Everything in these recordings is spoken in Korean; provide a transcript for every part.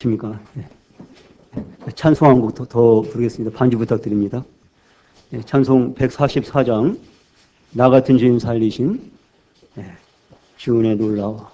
십니까? 네. 찬송 한 곡 더 부르겠습니다. 반주 부탁드립니다. 네, 찬송 144장 나 같은 죄인 살리신 주은혜 놀라워.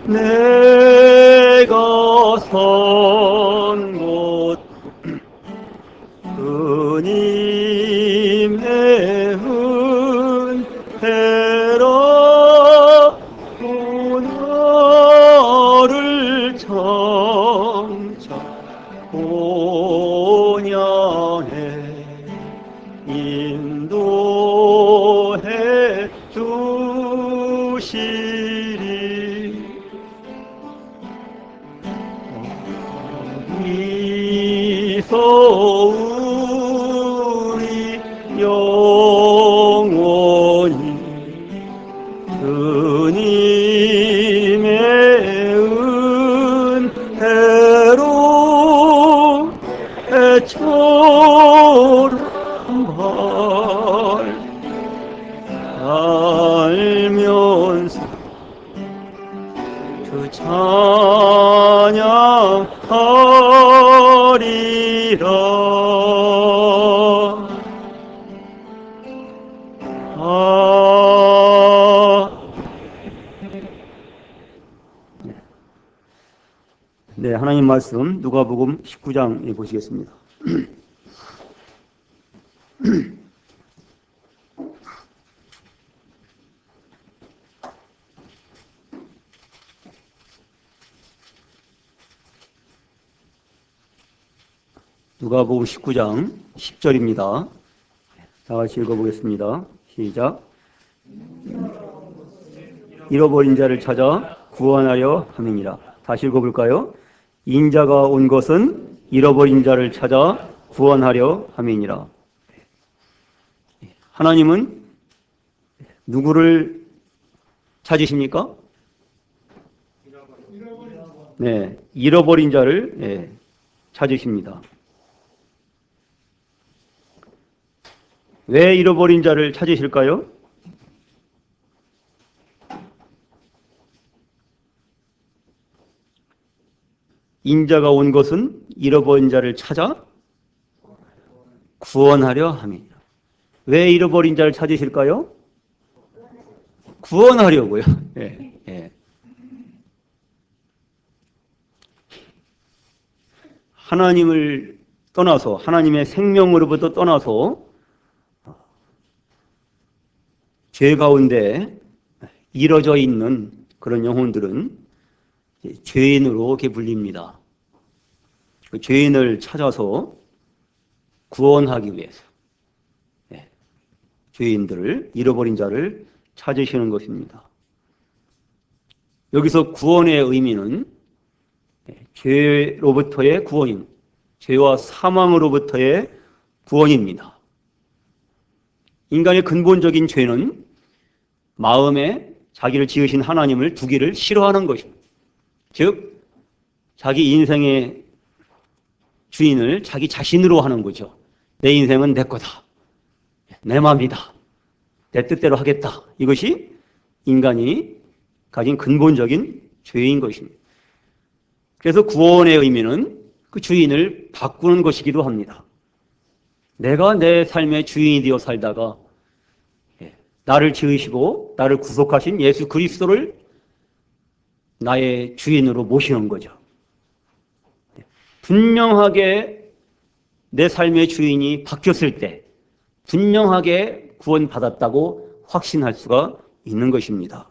내가 선 곳 주님의 은혜라 오늘을 청청 본향에 인도해 주시리. 거기서 우리 영원히 주님의 은혜로 애처럼 살면서 주 찬양하리라. 네, 하나님 말씀 누가복음 19장에 보시겠습니다. 누가복음 19장 10절입니다. 다 같이 읽어보겠습니다. 시작. 잃어버린 자를 찾아 구원하려 함이니라. 다시 읽어볼까요? 인자가 온 것은 잃어버린 자를 찾아 구원하려 함이니라. 하나님은 누구를 찾으십니까? 네, 잃어버린 자를 찾으십니다. 왜 잃어버린 자를 찾으실까요? 인자가 온 것은 잃어버린 자를 찾아 구원하려 함이니라. 왜 잃어버린 자를 찾으실까요? 구원하려고요. 예, 예. 하나님을 떠나서, 하나님의 생명으로부터 떠나서 죄 가운데 이뤄져 있는 그런 영혼들은 죄인으로 이렇게 불립니다. 그 죄인을 찾아서 구원하기 위해서 죄인들을, 잃어버린 자를 찾으시는 것입니다. 여기서 구원의 의미는 죄로부터의 구원입니다. 죄와 사망으로부터의 구원입니다. 인간의 근본적인 죄는 마음에 자기를 지으신 하나님을 두기를 싫어하는 것입니다. 즉 자기 인생의 주인을 자기 자신으로 하는 거죠. 내 인생은 내 거다. 내 마음이다. 내 뜻대로 하겠다. 이것이 인간이 가진 근본적인 죄인 것입니다. 그래서 구원의 의미는 그 주인을 바꾸는 것이기도 합니다. 내가 내 삶의 주인이 되어 살다가 나를 지으시고 나를 구속하신 예수 그리스도를 나의 주인으로 모시는 거죠. 분명하게 내 삶의 주인이 바뀌었을 때 분명하게 구원받았다고 확신할 수가 있는 것입니다.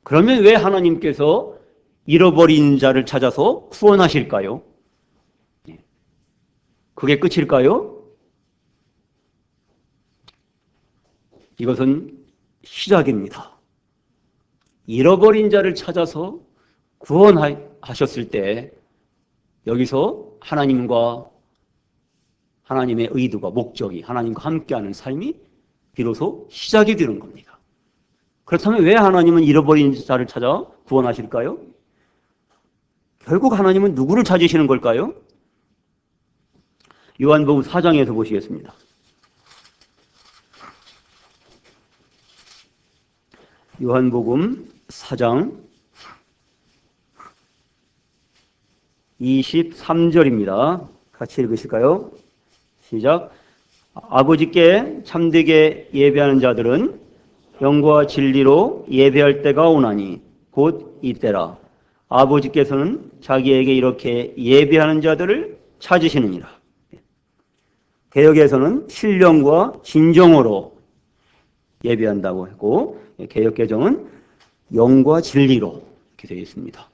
그러면 왜 하나님께서 잃어버린 자를 찾아서 구원하실까요? 그게 끝일까요? 이것은 시작입니다. 잃어버린 자를 찾아서 구원하셨을 때 여기서 하나님과 하나님의 의도가 목적이 하나님과 함께하는 삶이 비로소 시작이 되는 겁니다. 그렇다면 왜 하나님은 잃어버린 자를 찾아 구원하실까요? 결국 하나님은 누구를 찾으시는 걸까요? 요한복음 4장에서 보시겠습니다. 요한복음 4장 23절입니다. 같이 읽으실까요? 시작. 아버지께 참되게 예배하는 자들은 영과 진리로 예배할 때가 오나니 곧 이때라. 아버지께서는 자기에게 이렇게 예배하는 자들을 찾으시느니라. 개역에서는 신령과 진정으로 예배한다고 했고 개역개정은 영과 진리로 이렇게 되어 있습니다.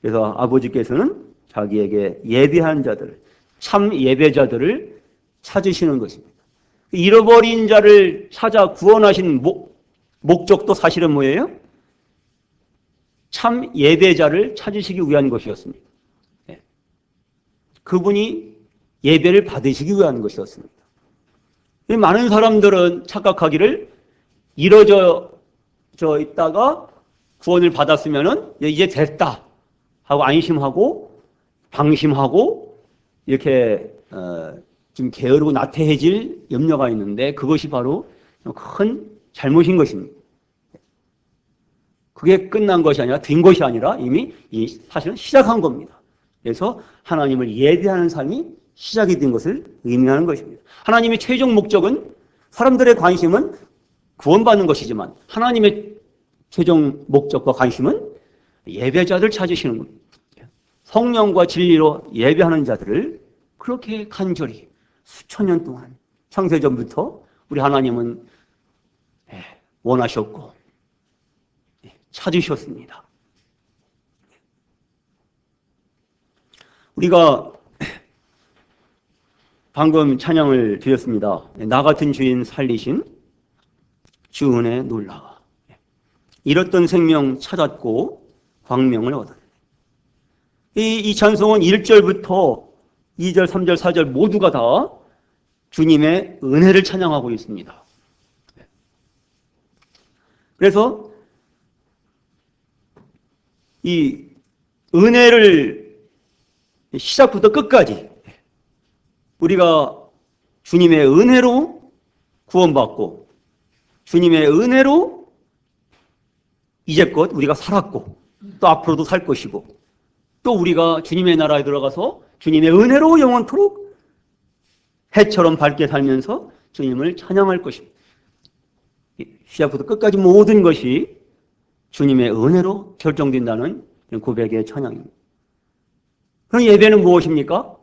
그래서 아버지께서는 자기에게 예배한 자들, 참 예배자들을 찾으시는 것입니다. 잃어버린 자를 찾아 구원하신 목적도 사실은 뭐예요? 참 예배자를 찾으시기 위한 것이었습니다. 그분이 예배를 받으시기 위한 것이었습니다. 많은 사람들은 착각하기를 이뤄져 있다가 구원을 받았으면은 이제 됐다 하고 안심하고 방심하고 이렇게 좀 게으르고 나태해질 염려가 있는데 그것이 바로 큰 잘못인 것입니다. 그게 끝난 것이 아니라 된 것이 아니라 이미 사실은 시작한 겁니다. 그래서 하나님을 예배하는 삶이 시작이 된 것을 의미하는 것입니다. 하나님의 최종 목적은 사람들의 관심은 구원받는 것이지만 하나님의 최종 목적과 관심은 예배자들 찾으시는 겁니다. 성령과 진리로 예배하는 자들을 그렇게 간절히 수천 년 동안 창세전부터 우리 하나님은 원하셨고 찾으셨습니다. 우리가 방금 찬양을 드렸습니다. 나 같은 주인 살리신 주 은혜 놀라워. 잃었던 생명 찾았고 광명을 얻었네. 이 찬송은 1절부터 2절, 3절, 4절 모두가 다 주님의 은혜를 찬양하고 있습니다. 그래서 이 은혜를 시작부터 끝까지 우리가 주님의 은혜로 구원받고 주님의 은혜로 이제껏 우리가 살았고 또 앞으로도 살 것이고 또 우리가 주님의 나라에 들어가서 주님의 은혜로 영원토록 해처럼 밝게 살면서 주님을 찬양할 것입니다. 시작부터 끝까지 모든 것이 주님의 은혜로 결정된다는 고백의 찬양입니다. 그럼 예배는 무엇입니까?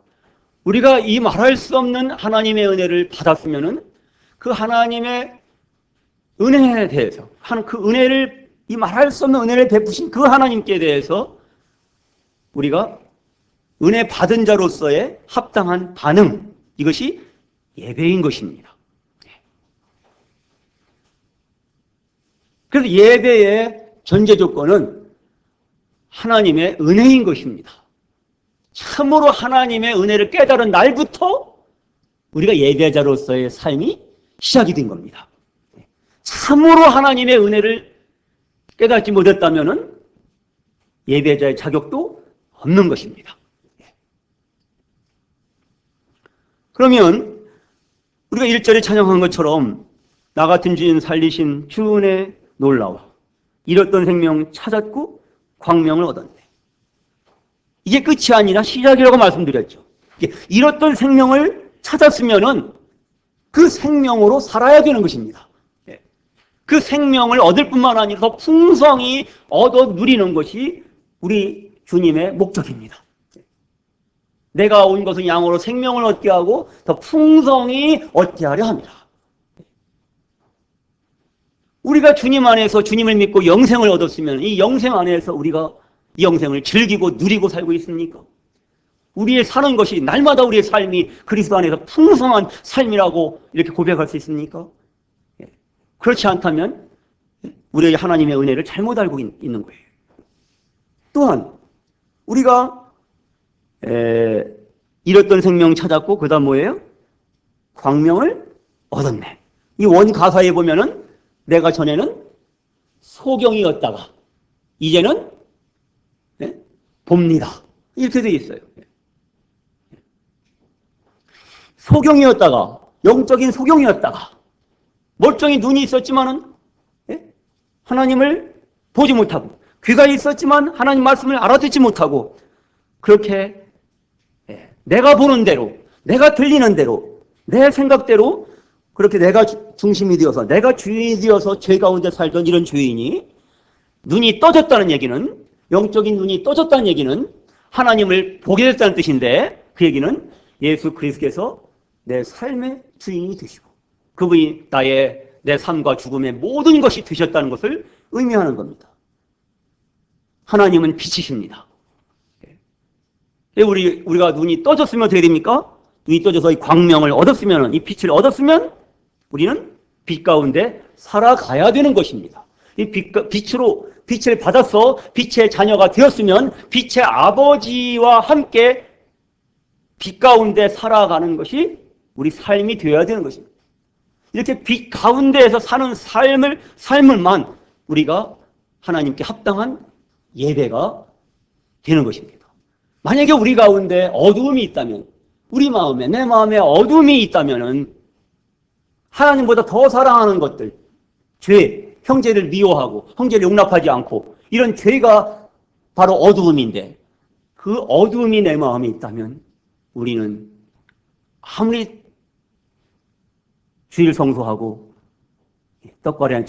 우리가 이 말할 수 없는 하나님의 은혜를 받았으면은 그 하나님의 은혜에 대해서 그 은혜를 이 말할 수 없는 은혜를 베푸신 그 하나님께 대해서 우리가 은혜 받은 자로서의 합당한 반응, 이것이 예배인 것입니다. 그래서 예배의 전제 조건은 하나님의 은혜인 것입니다. 참으로 하나님의 은혜를 깨달은 날부터 우리가 예배자로서의 삶이 시작이 된 겁니다. 참으로 하나님의 은혜를 깨닫지 못했다면 예배자의 자격도 없는 것입니다. 그러면 우리가 1절에 찬양한 것처럼 나 같은 죄인 살리신 주 은혜 놀라워 잃었던 생명 찾았고 광명을 얻었네. 이게 끝이 아니라 시작이라고 말씀드렸죠. 잃었던 생명을 찾았으면은 그 생명으로 살아야 되는 것입니다. 그 생명을 얻을 뿐만 아니라 더 풍성히 얻어 누리는 것이 우리 주님의 목적입니다. 내가 온 것은 양으로 생명을 얻게 하고 더 풍성히 얻게 하려 합니다. 우리가 주님 안에서 주님을 믿고 영생을 얻었으면 이 영생 안에서 우리가 이 영생을 즐기고 누리고 살고 있습니까? 우리의 사는 것이 날마다 우리의 삶이 그리스도 안에서 풍성한 삶이라고 이렇게 고백할 수 있습니까? 그렇지 않다면 우리의 하나님의 은혜를 잘못 알고 있는 거예요. 또한 우리가 잃었던 생명 찾았고 그 다음 뭐예요? 광명을 얻었네. 이 원 가사에 보면은 내가 전에는 소경이었다가 이제는 봅니다. 이렇게 되어 있어요. 소경이었다가 영적인 소경이었다가 멀쩡히 눈이 있었지만은 하나님을 보지 못하고 귀가 있었지만 하나님 말씀을 알아듣지 못하고 그렇게 내가 보는 대로 내가 들리는 대로 내 생각대로 그렇게 내가 중심이 되어서 내가 주인이 되어서 죄 가운데 살던 이런 죄인이 눈이 떠졌다는 얘기는 영적인 눈이 떠졌다는 얘기는 하나님을 보게 됐다는 뜻인데 그 얘기는 예수 그리스도께서 내 삶의 주인이 되시고 그분이 내 삶과 죽음의 모든 것이 되셨다는 것을 의미하는 겁니다. 하나님은 빛이십니다. 우리가 눈이 떠졌으면 어떻게 됩니까? 눈이 떠져서 이 광명을 얻었으면 이 빛을 얻었으면 우리는 빛 가운데 살아가야 되는 것입니다. 이 빛을 받아서 빛의 자녀가 되었으면 빛의 아버지와 함께 빛 가운데 살아가는 것이 우리 삶이 되어야 되는 것입니다. 이렇게 빛 가운데에서 사는 삶을만 우리가 하나님께 합당한 예배가 되는 것입니다. 만약에 우리 가운데 어두움이 있다면, 우리 마음에, 내 마음에 어두움이 있다면은 하나님보다 더 사랑하는 것들, 죄, 형제를 미워하고 형제를 용납하지 않고 이런 죄가 바로 어두움인데 그 어두움이 내 마음에 있다면 우리는 아무리 주일 성수하고 떡과리에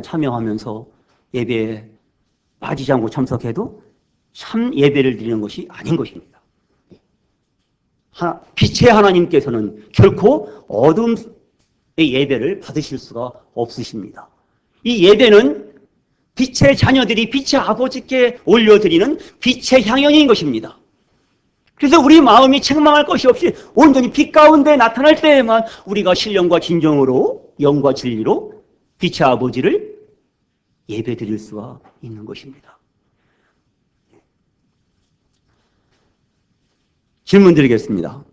참여하면서 예배에 빠지지 않고 참석해도 참 예배를 드리는 것이 아닌 것입니다. 빛의 하나님께서는 결코 어둠의 예배를 받으실 수가 없으십니다. 이 예배는 빛의 자녀들이 빛의 아버지께 올려드리는 빛의 향연인 것입니다. 그래서 우리 마음이 책망할 것이 없이 온전히 빛 가운데 나타날 때에만 우리가 신령과 진정으로 영과 진리로 빛의 아버지를 예배 드릴 수가 있는 것입니다. 질문 드리겠습니다.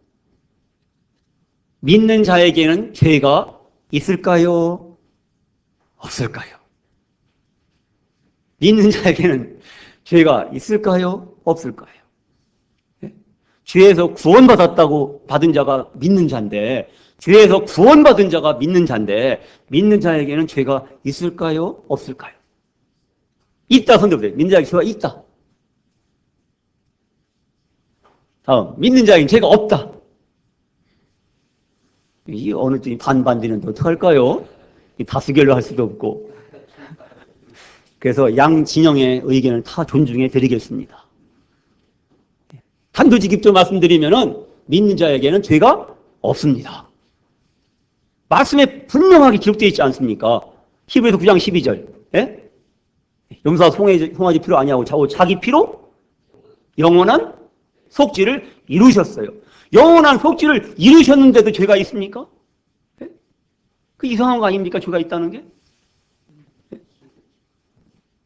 믿는 자에게는 죄가 있을까요? 없을까요? 믿는 자에게는 죄가 있을까요? 없을까요? 죄에서 구원받았다고 받은 자가 믿는 자인데, 죄에서 구원받은 자가 믿는 자인데, 믿는 자에게는 죄가 있을까요? 없을까요? 있다 손들어보세요. 믿는 자에게 죄가 있다. 다음, 믿는 자에게는 죄가 없다. 이 어느 쪽이 반반 되는데 어떡할까요? 다수결로 할 수도 없고. 그래서 양 진영의 의견을 다 존중해 드리겠습니다. 단도직입적으로 말씀드리면은 믿는 자에게는 죄가 없습니다. 말씀에 분명하게 기록되어 있지 않습니까? 히브리서 9장 12절. 예? 용서 송아지 피로 아니하고 자기 피로 영원한 속죄를 이루셨어요. 영원한 속죄를 이루셨는데도 죄가 있습니까? 예? 그 이상한 거 아닙니까? 죄가 있다는 게?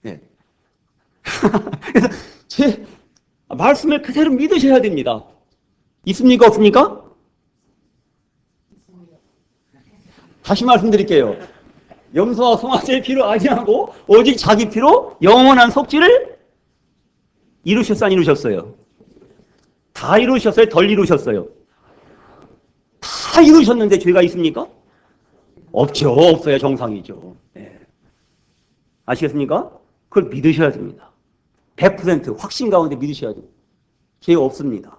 예. 그래서 말씀을 그대로 믿으셔야 됩니다. 있습니까? 없습니까? 다시 말씀드릴게요. 염소와 송아지의 피로 아니하고 오직 자기 피로 영원한 속죄를 이루셨어, 안 이루셨어요? 다 이루셨어요? 덜 이루셨어요? 다 이루셨는데 죄가 있습니까? 없죠. 없어야 정상이죠. 네. 아시겠습니까? 그걸 믿으셔야 됩니다. 100% 확신 가운데 믿으셔야 돼요. 죄가 없습니다.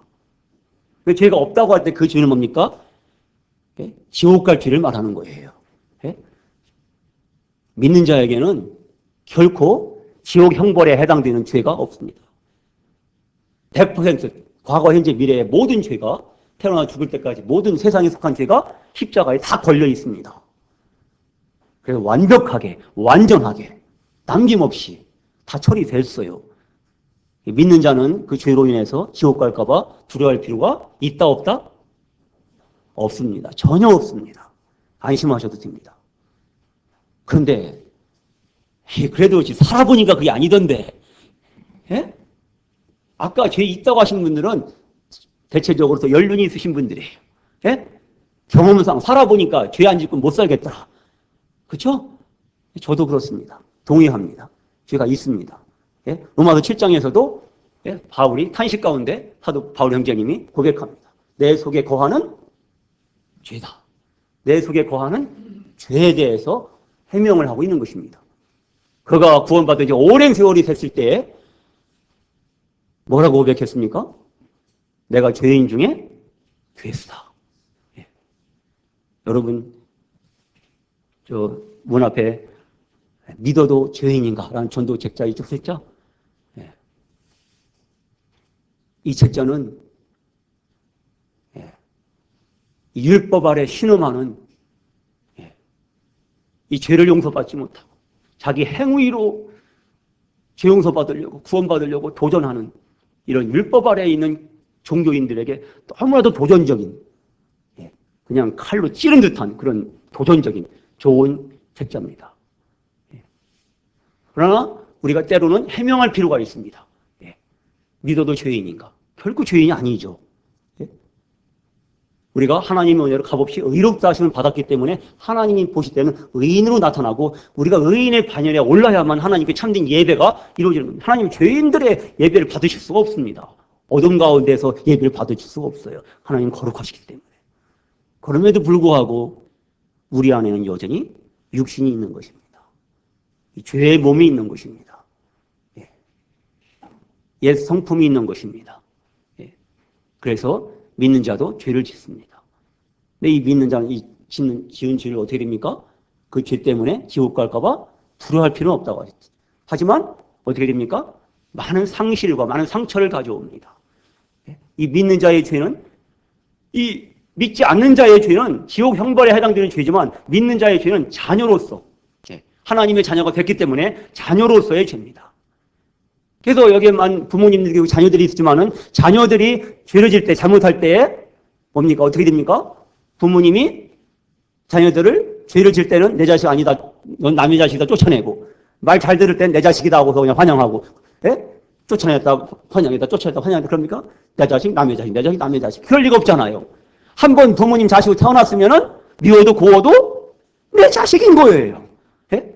죄가 없다고 할 때 그 죄는 뭡니까? 네? 지옥 갈 죄를 말하는 거예요. 네? 믿는 자에게는 결코 지옥 형벌에 해당되는 죄가 없습니다. 100% 과거, 현재, 미래의 모든 죄가 태어나 죽을 때까지 모든 세상에 속한 죄가 십자가에 다 걸려 있습니다. 그래서 완벽하게, 완전하게, 남김없이 다 처리됐어요. 믿는 자는 그 죄로 인해서 지옥 갈까봐 두려워할 필요가 있다, 없다? 없습니다. 전혀 없습니다. 안심하셔도 됩니다. 그런데 그래도 살아보니까 그게 아니던데, 예? 아까 죄 있다고 하신 분들은 대체적으로 또 연륜이 있으신 분들이에요. 예? 경험상 살아보니까 죄 안 짓고 못 살겠다. 그렇죠? 저도 그렇습니다. 동의합니다. 죄가 있습니다. 예? 로마서 7장에서도 예? 바울이 탄식 가운데 사도 바울 형제님이 고백합니다. 내 속에 거하는 죄다. 내 속에 거하는 죄에 대해서 해명을 하고 있는 것입니다. 그가 구원받은 이제 오랜 세월이 됐을 때 뭐라고 고백했습니까? 내가 죄인 중에 괴수다. 예. 여러분, 저 문 앞에 믿어도 죄인인가? 라는 전도 책자 이쪽 책자. 예. 이 책자는 예. 율법 아래 신음하는 예. 이 죄를 용서받지 못하고 자기 행위로 죄 용서받으려고 구원받으려고 도전하는 이런 율법 아래에 있는 종교인들에게 너무나도 도전적인 예. 그냥 칼로 찌른 듯한 그런 도전적인 좋은 책자입니다. 예. 그러나 우리가 때로는 해명할 필요가 있습니다. 예. 믿어도 죄인인가? 결코 죄인이 아니죠. 예. 우리가 하나님의 은혜로 값없이 의롭다 하심을 받았기 때문에 하나님이 보실 때는 의인으로 나타나고 우리가 의인의 반열에 올라야만 하나님께 참된 예배가 이루어지는 겁니다. 하나님 죄인들의 예배를 받으실 수가 없습니다. 어둠 가운데서 예배를 받으실 수가 없어요. 하나님 거룩하시기 때문에. 그럼에도 불구하고 우리 안에는 여전히 육신이 있는 것입니다. 죄의 몸이 있는 것입니다. 예. 옛 성품이 있는 것입니다. 예. 그래서 믿는 자도 죄를 짓습니다. 근데 이 믿는 자는 이 지은 죄를 어떻게 됩니까? 그 죄 때문에 지옥 갈까봐 두려워할 필요는 없다고 하셨죠. 하지만 어떻게 됩니까? 많은 상실과 많은 상처를 가져옵니다. 예. 이 믿는 자의 죄는 이 믿지 않는 자의 죄는 지옥 형벌에 해당되는 죄지만 믿는 자의 죄는 자녀로서 하나님의 자녀가 됐기 때문에 자녀로서의 죄입니다. 그래서 여기에만 부모님들이 자녀들이 있지만은 자녀들이 죄를 질 때 잘못할 때 뭡니까? 어떻게 됩니까? 부모님이 자녀들을 죄를 질 때는 내 자식 아니다, 넌 남의 자식이다 쫓아내고 말 잘 들을 땐 내 자식이다 하고서 그냥 환영하고 예? 쫓아냈다 환영했다 쫓아냈다 환영했다 그럽니까? 내 자식 남의 자식 내 자식 남의 자식 그럴 리가 없잖아요. 한 번 부모님 자식으로 태어났으면은 미워도 고워도 내 자식인 거예요. 예?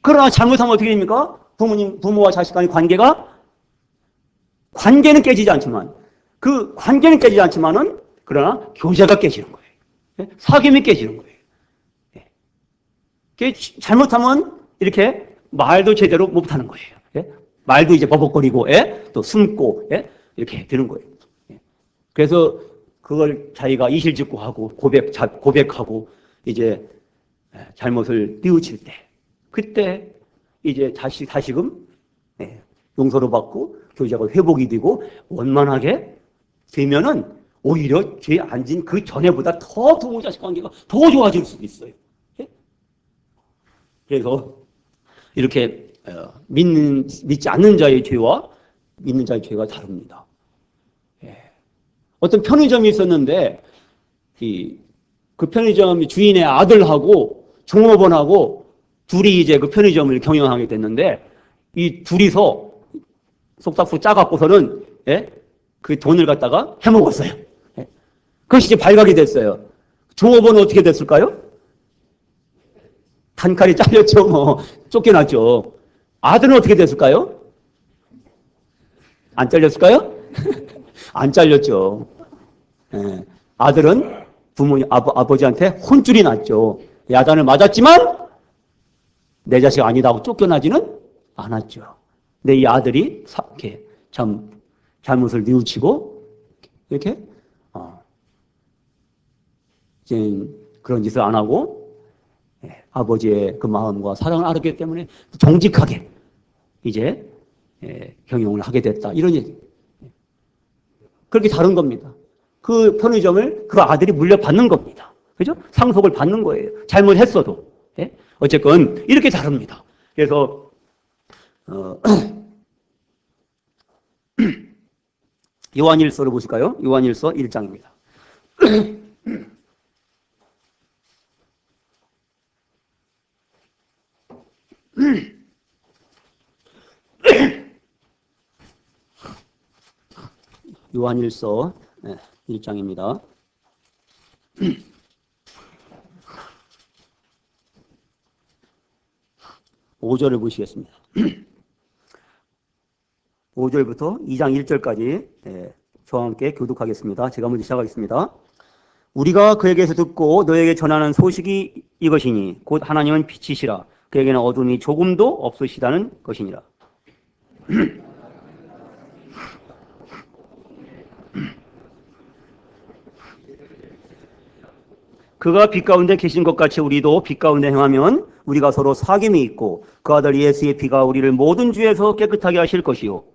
그러나 잘못하면 어떻게 됩니까? 부모와 자식 간의 관계는 깨지지 않지만 그 관계는 깨지지 않지만은 그러나 교제가 깨지는 거예요. 예? 사귐이 깨지는 거예요. 예? 잘못하면 이렇게 말도 제대로 못하는 거예요. 예? 말도 이제 버벅거리고 예? 또 숨고 예? 이렇게 되는 거예요. 예? 그래서 그걸 자기가 이실직고 하고 고백하고 이제 잘못을 뉘우칠 때 그때 이제 다시금 용서를 받고 교제가 회복이 되고 원만하게 되면은 오히려 죄 안 진 그 전에보다 더 부모 자식 관계가 더 좋아질 수도 있어요. 그래서 이렇게 믿지 않는 자의 죄와 믿는 자의 죄가 다릅니다. 어떤 편의점이 있었는데 그 편의점 주인의 아들하고 종업원하고 둘이 이제 그 편의점을 경영하게 됐는데 이 둘이서 속닥속 짜갖고서는 그 돈을 갖다가 해먹었어요. 그것이 이제 발각이 됐어요. 종업원은 어떻게 됐을까요? 한 칼이 잘렸죠. 뭐 쫓겨났죠. 아들은 어떻게 됐을까요? 안 잘렸을까요? 안 잘렸죠. 예. 아들은 부모님 아버지한테 혼쭐이 났죠. 야단을 맞았지만 내 자식 아니다 하고 쫓겨나지는 않았죠. 근데 이 아들이 이렇게 참 잘못을 뉘우치고 이렇게 이제 그런 짓을 안 하고 아버지의 그 마음과 사랑을 알았기 때문에 정직하게 이제 경영을 하게 됐다. 이런 얘기. 그렇게 다른 겁니다. 그 편의점을 그 아들이 물려받는 겁니다. 그죠? 상속을 받는 거예요. 잘못했어도. 예? 어쨌건 이렇게 다릅니다. 그래서 요한일서를 보실까요? 요한일서 1장입니다. 요한일서 1장입니다. 5절을 보시겠습니다. 5절부터 2장 1절까지 저와 함께 교독하겠습니다. 제가 먼저 시작하겠습니다. 우리가 그에게서 듣고 너에게 전하는 소식이 이것이니 곧 하나님은 빛이시라 그에게는 어둠이 조금도 없으시다는 것이니라. 그가 빛 가운데 계신 것 같이 우리도 빛 가운데 행하면 우리가 서로 사귐이 있고 그 아들 예수의 피가 우리를 모든 죄에서 깨끗하게 하실 것이요.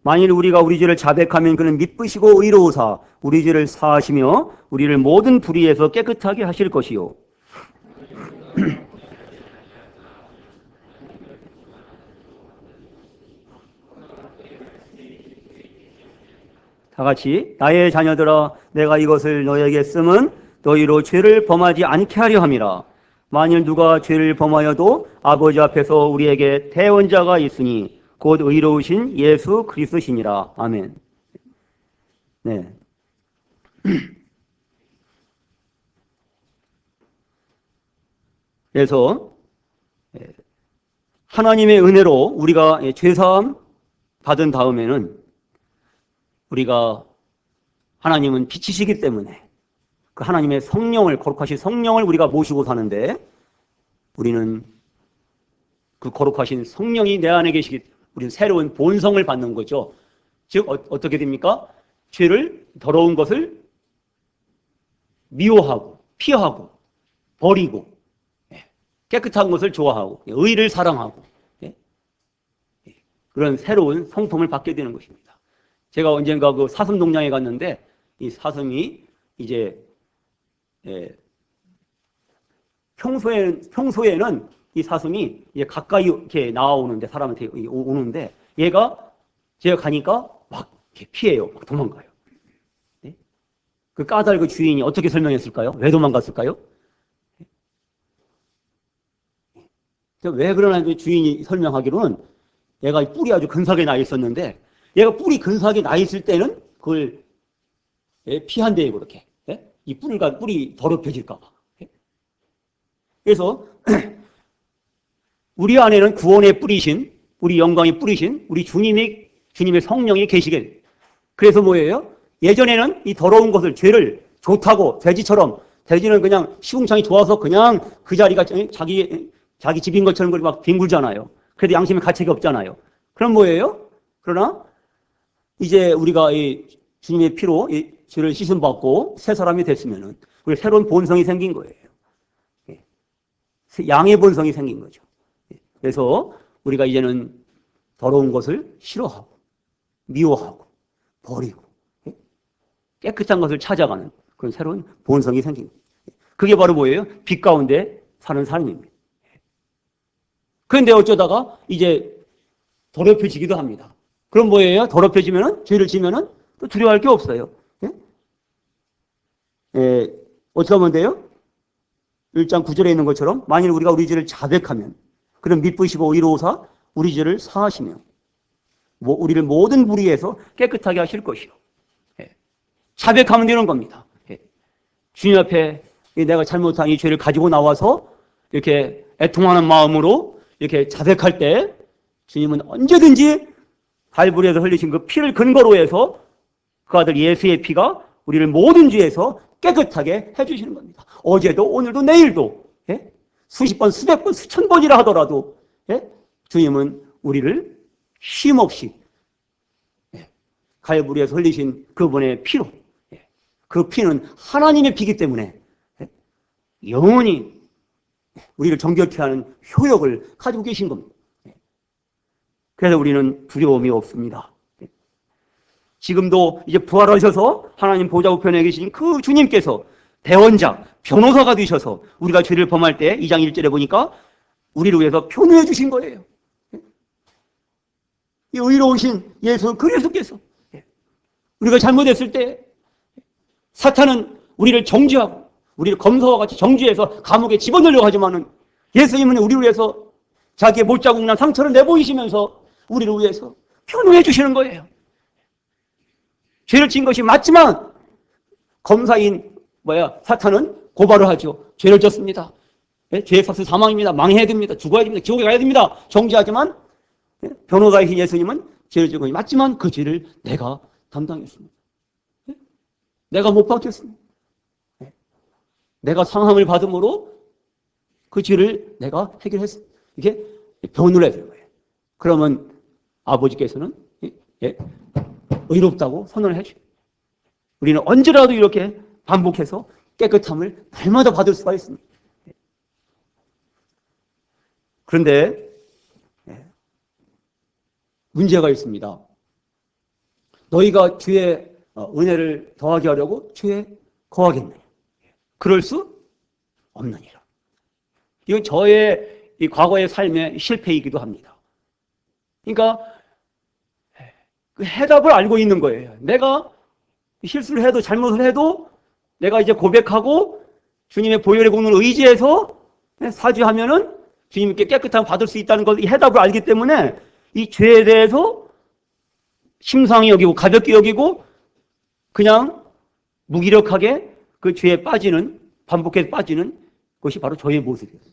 만일 우리가 우리 죄를 자백하면 그는 미쁘시고 의로우사 우리 죄를 사하시며 우리를 모든 불의에서 깨끗하게 하실 것이요. 다 같이 나의 자녀들아 내가 이것을 너에게 쓰면 너희로 죄를 범하지 않게 하려 함이라. 만일 누가 죄를 범하여도 아버지 앞에서 우리에게 대언자가 있으니 곧 의로우신 예수 그리스도시니라. 아멘. 네. 그래서 하나님의 은혜로 우리가 죄사함 받은 다음에는 우리가 하나님은 빛이시기 때문에 그 하나님의 성령을 거룩하신 성령을 우리가 모시고 사는데 우리는 그 거룩하신 성령이 내 안에 계시기 때문에 우리는 새로운 본성을 받는 거죠. 즉 어떻게 됩니까? 죄를 더러운 것을 미워하고 피하고 버리고 깨끗한 것을 좋아하고 의를 사랑하고 그런 새로운 성품을 받게 되는 것입니다. 제가 언젠가 그 사슴 농장에 갔는데 이 사슴이 이제 평소에는 이 사슴이 이제 가까이 이렇게 나오는데 사람한테 오는데 제가 가니까 막 이렇게 피해요. 막 도망가요. 네? 그 까닭 주인이 어떻게 설명했을까요? 왜 도망갔을까요? 왜 그러나 주인이 설명하기로는 얘가 뿔이 아주 근사하게 나 있었는데 얘가 뿔이 근사하게 나 있을 때는 그걸 피한대요, 그렇게. 이 뿔이 더럽혀질까봐. 그래서 우리 안에는 구원의 뿌리신, 우리 영광의 뿌리신, 우리 주님의 성령이 계시게. 그래서 뭐예요? 예전에는 이 더러운 것을, 죄를 좋다고, 돼지는 그냥 시궁창이 좋아서 그냥 그 자리가 자기 집인 것처럼 그렇게 막 뒹굴잖아요. 그래도 양심의 가책이 없잖아요. 그럼 뭐예요? 그러나 이제 우리가 이 주님의 피로 이 죄를 씻음받고 새 사람이 됐으면은 우리 새로운 본성이 생긴 거예요. 양의 본성이 생긴 거죠. 그래서 우리가 이제는 더러운 것을 싫어하고 미워하고 버리고 깨끗한 것을 찾아가는 그런 새로운 본성이 생긴 거예요. 그게 바로 뭐예요? 빛 가운데 사는 삶입니다. 그런데 어쩌다가 이제 더럽혀지기도 합니다. 그럼 뭐예요? 더럽혀지면은, 죄를 지면은 또 두려워할 게 없어요. 어떻게 하면 돼요? 1장 9절에 있는 것처럼 만일 우리가 우리 죄를 자백하면 그럼 미쁘시고 의로우사 우리 죄를 사하시며 우리를 모든 불의에서 깨끗하게 하실 것이요. 자백하면 되는 겁니다. 예. 주님 앞에 내가 잘못한 이 죄를 가지고 나와서 이렇게 애통하는 마음으로 이렇게 자백할 때 주님은 언제든지 갈보리에서 흘리신 그 피를 근거로 해서 그 아들 예수의 피가 우리를 모든 죄에서 깨끗하게 해주시는 겁니다. 어제도 오늘도 내일도 예? 수십 번 수백 번 수천 번이라 하더라도 예? 주님은 우리를 쉼없이 예? 갈보리에서 흘리신 그분의 피로 예? 그 피는 하나님의 피이기 때문에 예? 영원히 우리를 정결케 하는 효력을 가지고 계신 겁니다. 그래서 우리는 두려움이 없습니다. 지금도 이제 부활하셔서 하나님 보좌 우편에 계신 그 주님께서 대원자, 변호사가 되셔서 우리가 죄를 범할 때 2장 1절에 보니까 우리를 위해서 변호해 주신 거예요. 이 의로우신 예수 그리스도께서 우리가 잘못했을 때 사탄은 우리를 정죄하고 우리를 검사와 같이 정죄해서 감옥에 집어넣으려고 하지만은 예수님은 우리를 위해서 자기의 못자국난 상처를 내보이시면서 우리를 위해서 변호해 주시는 거예요. 죄를 지은 것이 맞지만 검사인 사탄은 고발을 하죠. 죄를 졌습니다. 죄의 삭스 사망입니다. 망해야 됩니다. 죽어야 됩니다. 지옥에 가야 됩니다. 정죄하지만 변호사이신 예수님은 죄를 지은 것이 맞지만 그 죄를 내가 담당했습니다. 내가 못 박혔습니다. 내가 상함을 받음으로 그 죄를 내가 해결했습니다. 이게 변호를 해야 되는 거예요. 그러면 아버지께서는 의롭다고 선언을 해줘요. 우리는 언제라도 이렇게 반복해서 깨끗함을 날마다 받을 수가 있습니다. 그런데 문제가 있습니다. 너희가 주의 은혜를 더하게 하려고 주에 거하겠느냐? 그럴 수 없느니라. 이건 저의 이 과거의 삶의 실패이기도 합니다. 그러니까 그 해답을 알고 있는 거예요. 내가 실수를 해도 잘못을 해도 내가 이제 고백하고 주님의 보혈의 공로를 의지해서 사죄하면은 주님께 깨끗함을 받을 수 있다는 걸 이 해답을 알기 때문에 이 죄에 대해서 심상히 여기고 가볍게 여기고 그냥 무기력하게 그 죄에 빠지는 반복해서 빠지는 것이 바로 저의 모습이었어요.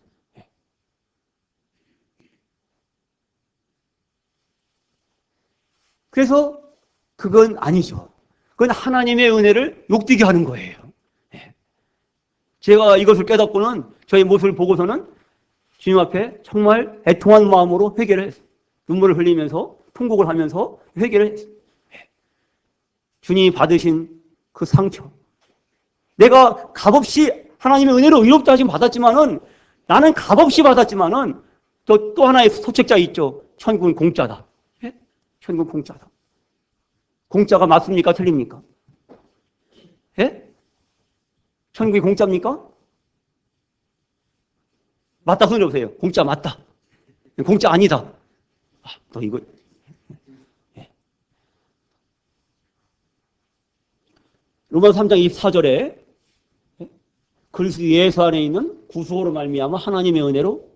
그래서 그건 아니죠. 그건 하나님의 은혜를 욕되게 하는 거예요. 제가 이것을 깨닫고는 저의 모습을 보고서는 주님 앞에 정말 애통한 마음으로 회개를 했어요. 눈물을 흘리면서 통곡을 하면서 회개를 했어요. 주님이 받으신 그 상처. 내가 값없이 하나님의 은혜를 의롭다 하심 받았지만은 나는 값없이 받았지만은 또 하나의 소책자 있죠. 천국은 공짜다. 천국은 공짜다. 공짜가 맞습니까? 틀립니까? 예? 천국이 공짜입니까? 맞다 손 들어보세요. 공짜 맞다. 공짜 아니다. 너 이거. 로마서 3장 24절에 그리스도 예수 안에 있는 구속으로 말미암아 하나님의 은혜로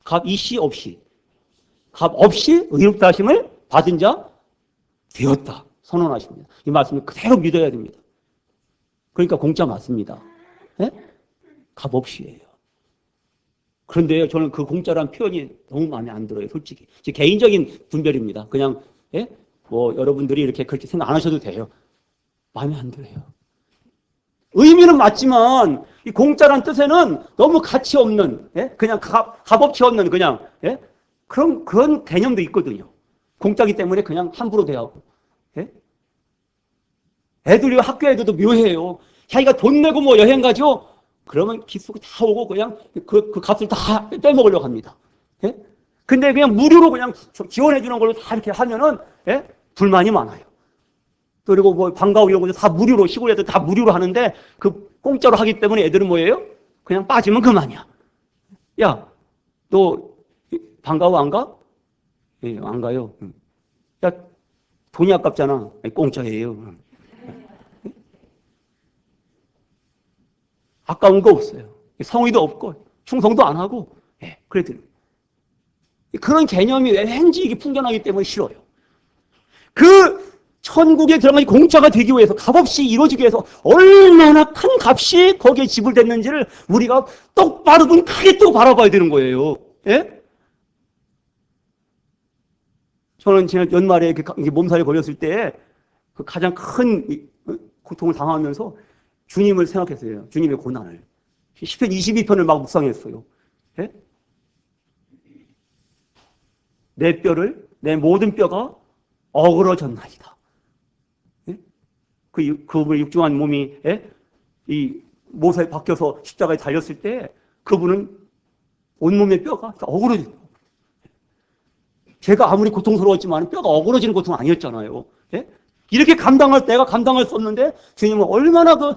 값 이시 없이 의롭다 하심을 받은 자 되었다 선언하십니다. 이 말씀을 그대로 믿어야 됩니다. 그러니까 공짜 맞습니다. 값 없이예요. 그런데요, 저는 그 공짜란 표현이 너무 마음에 안 들어요, 솔직히. 제 개인적인 분별입니다. 그냥 여러분들이 이렇게 그렇게 생각 안 하셔도 돼요. 마음에 안 들어요. 의미는 맞지만 이 공짜란 뜻에는 너무 가치 없는, 그냥 값어치 없는 그냥 그런 개념도 있거든요. 공짜기 때문에 그냥 함부로 대하고. 애들이 학교 애들도 묘해요. 자기가 돈 내고 뭐 여행 가죠? 그러면 기숙이 다 오고 그냥 그 값을 다 빼먹으려고 합니다. 근데 그냥 무료로 그냥 지원해주는 걸로 다 이렇게 하면은 불만이 많아요. 그리고 뭐 방과후 이런 것도 다 무료로, 시골 애들 다 무료로 하는데 그 공짜로 하기 때문에 애들은 뭐예요? 그냥 빠지면 그만이야. 야, 너 방과후 안 가? 예, 안 가요. 야, 돈이 아깝잖아. 공짜예요. 아까운 거 없어요. 성의도 없고 충성도 안 하고 그래도 그런 개념이 왠지 이게 풍겨나기 때문에 싫어요. 그 천국에 들어가니 공짜가 되기 위해서, 값없이 이루어지기 위해서 얼마나 큰 값이 거기에 지불됐는지를 우리가 똑바로 눈 크게 뜨고 바라봐야 되는 거예요. 예? 저는 지난 연말에 몸살에 걸렸을 때 그 가장 큰 고통을 당하면서 주님을 생각했어요. 주님의 고난을. 시편 22편을 막 묵상했어요. 예? 내 모든 뼈가 어그러졌나이다. 예? 그분의 육중한 몸이, 예? 이 모서에 박혀서 십자가에 달렸을 때 그분은 온몸의 뼈가 어그러진 거예요. 제가 아무리 고통스러웠지만 뼈가 어그러지는 고통은 아니었잖아요. 예? 이렇게 내가 감당할 수 없는데 주님은 얼마나 그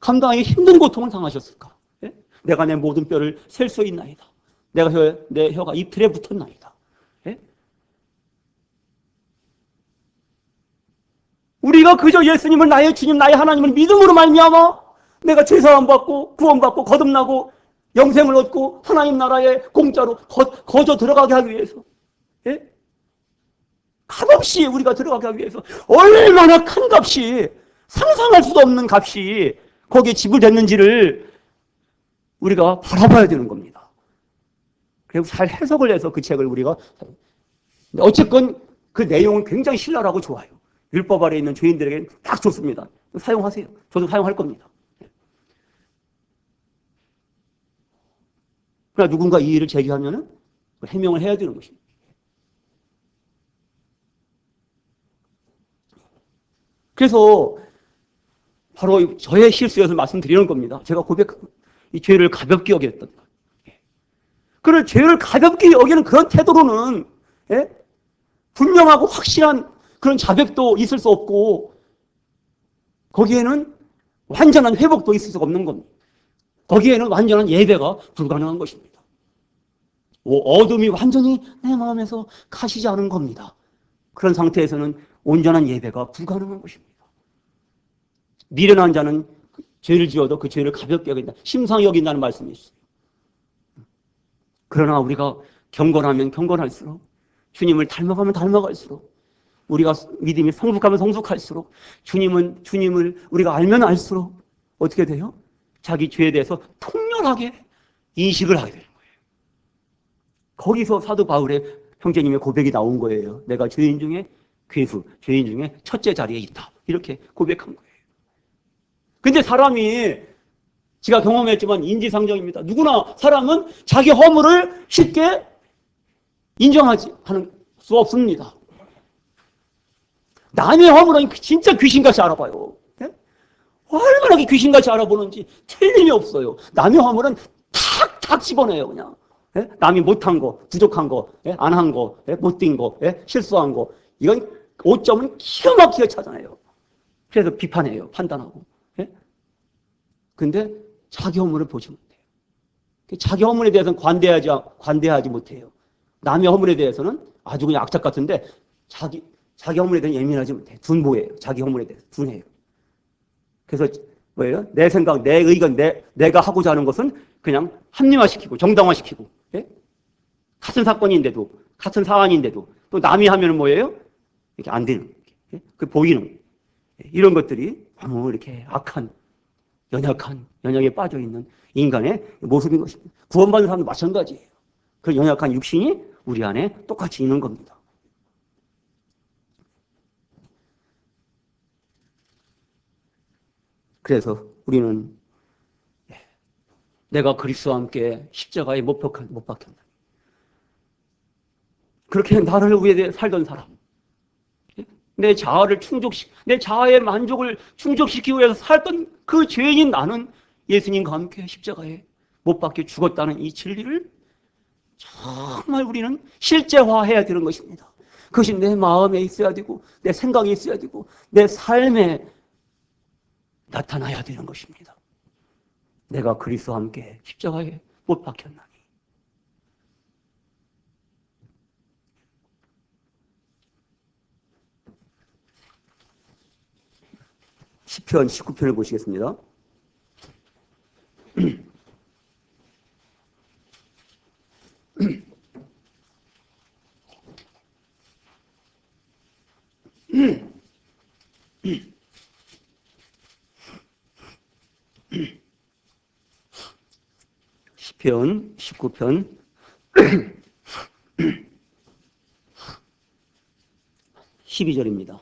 감당하기 힘든 고통을 당하셨을까? 예? 내가 내 모든 뼈를 셀 수 있나이다. 내 혀가 이틀에 붙었나이다. 예? 우리가 그저 예수님을 나의 주님, 나의 하나님을 믿음으로 말미암아 내가 죄사함 받고 구원받고 거듭나고 영생을 얻고 하나님 나라에 공짜로 거저 들어가게 하기 위해서, 예? 값없이 우리가 들어가게 하기 위해서 얼마나 큰 값이, 상상할 수도 없는 값이 거기에 지불됐는지를 우리가 바라봐야 되는 겁니다. 그리고 잘 해석을 해서 그 책을 우리가, 어쨌건 그 내용은 굉장히 신랄하고 좋아요. 율법 아래에 있는 죄인들에게 딱 좋습니다. 사용하세요. 저도 사용할 겁니다. 그러나 누군가 이 일을 제기하면은 해명을 해야 되는 것입니다. 그래서 바로 저의 실수여서 말씀드리는 겁니다. 제가 이 죄를 가볍게 여겼던 것. 그런 죄를 가볍게 여기는 그런 태도로는, 예? 분명하고 확실한 그런 자백도 있을 수 없고 거기에는 완전한 회복도 있을 수가 없는 겁니다. 거기에는 완전한 예배가 불가능한 것입니다. 어둠이 완전히 내 마음에서 가시지 않은 겁니다. 그런 상태에서는 온전한 예배가 불가능한 것입니다. 미련한 자는 죄를 지어도 그 죄를 가볍게 여긴다, 심상히 여긴다는 말씀이 있어요. 그러나 우리가 경건하면 경건할수록, 주님을 닮아가면 닮아갈수록, 우리가 믿음이 성숙하면 성숙할수록, 주님을 우리가 알면 알수록 어떻게 돼요? 자기 죄에 대해서 통렬하게 인식을 하게 되는 거예요. 거기서 사도 바울의 형제님의 고백이 나온 거예요. 내가 죄인 중에 괴수, 죄인 중에 첫째 자리에 있다. 이렇게 고백한 거예요. 근데 사람이, 제가 경험했지만 인지상정입니다. 누구나 사람은 자기 허물을 쉽게 인정하지 하는 수 없습니다. 남의 허물은 진짜 귀신같이 알아봐요. 네? 얼마나 귀신같이 알아보는지 틀림이 없어요. 남의 허물은 탁탁 집어내요, 그냥. 네? 남이 못한 거, 부족한 거, 네? 안 한 거, 네? 못된 거, 네? 실수한 거, 이건 오점은 기가 막히게 찾아내요. 그래서 비판해요, 판단하고. 근데 자기 허물을 보지 못해요. 자기 허물에 대해서는 관대하지 못해요. 남의 허물에 대해서는 아주 그냥 악착 같은데 자기 허물에 대해서 예민하지 못해요. 둔보해요. 자기 허물에 대해서 둔해요. 그래서 뭐예요? 내 생각, 내 의견, 내가 하고자 하는 것은 그냥 합리화시키고 정당화시키고, 예? 같은 사건인데도, 같은 사안인데도 또 남이 하면 뭐예요? 이렇게 안 되는, 예? 그 보이는, 이런 것들이 너무 이렇게 악한, 연약에 빠져있는 인간의 모습인 것입니다. 구원받는 사람도 마찬가지예요. 그 연약한 육신이 우리 안에 똑같이 있는 겁니다. 그래서 우리는 내가 그리스도와 함께 십자가에 못 박혔다. 그렇게 나를 위해 살던 사람, 내 자아의 만족을 충족시키기 위해서 살던 그 죄인인 나는 예수님과 함께 십자가에 못 박혀 죽었다는 이 진리를 정말 우리는 실제화해야 되는 것입니다. 그것이 내 마음에 있어야 되고, 내 생각에 있어야 되고, 내 삶에 나타나야 되는 것입니다. 내가 그리스도와 함께 십자가에 못 박혔나니. 시편 19편을 보시겠습니다. 시편 19편 12절입니다.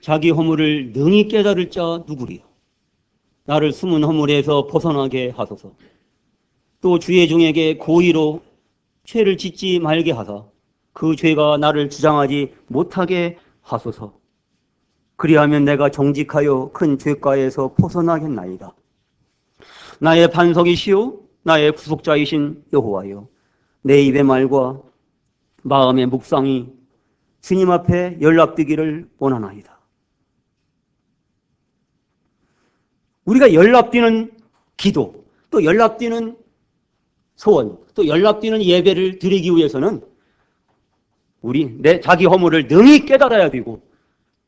자기 허물을 능히 깨달을 자 누구리요? 나를 숨은 허물에서 벗어나게 하소서. 또 주의 종에게 고의로 죄를 짓지 말게 하사 그 죄가 나를 주장하지 못하게 하소서. 그리하면 내가 정직하여 큰 죄가에서 벗어나겠나이다. 나의 반석이시요 나의 구속자이신 여호와여, 내 입의 말과 마음의 묵상이 주님 앞에 연락되기를 원하나이다. 우리가 연락되는 기도, 또 연락되는 소원, 또 연락되는 예배를 드리기 위해서는 내 자기 허물을 능히 깨달아야 되고,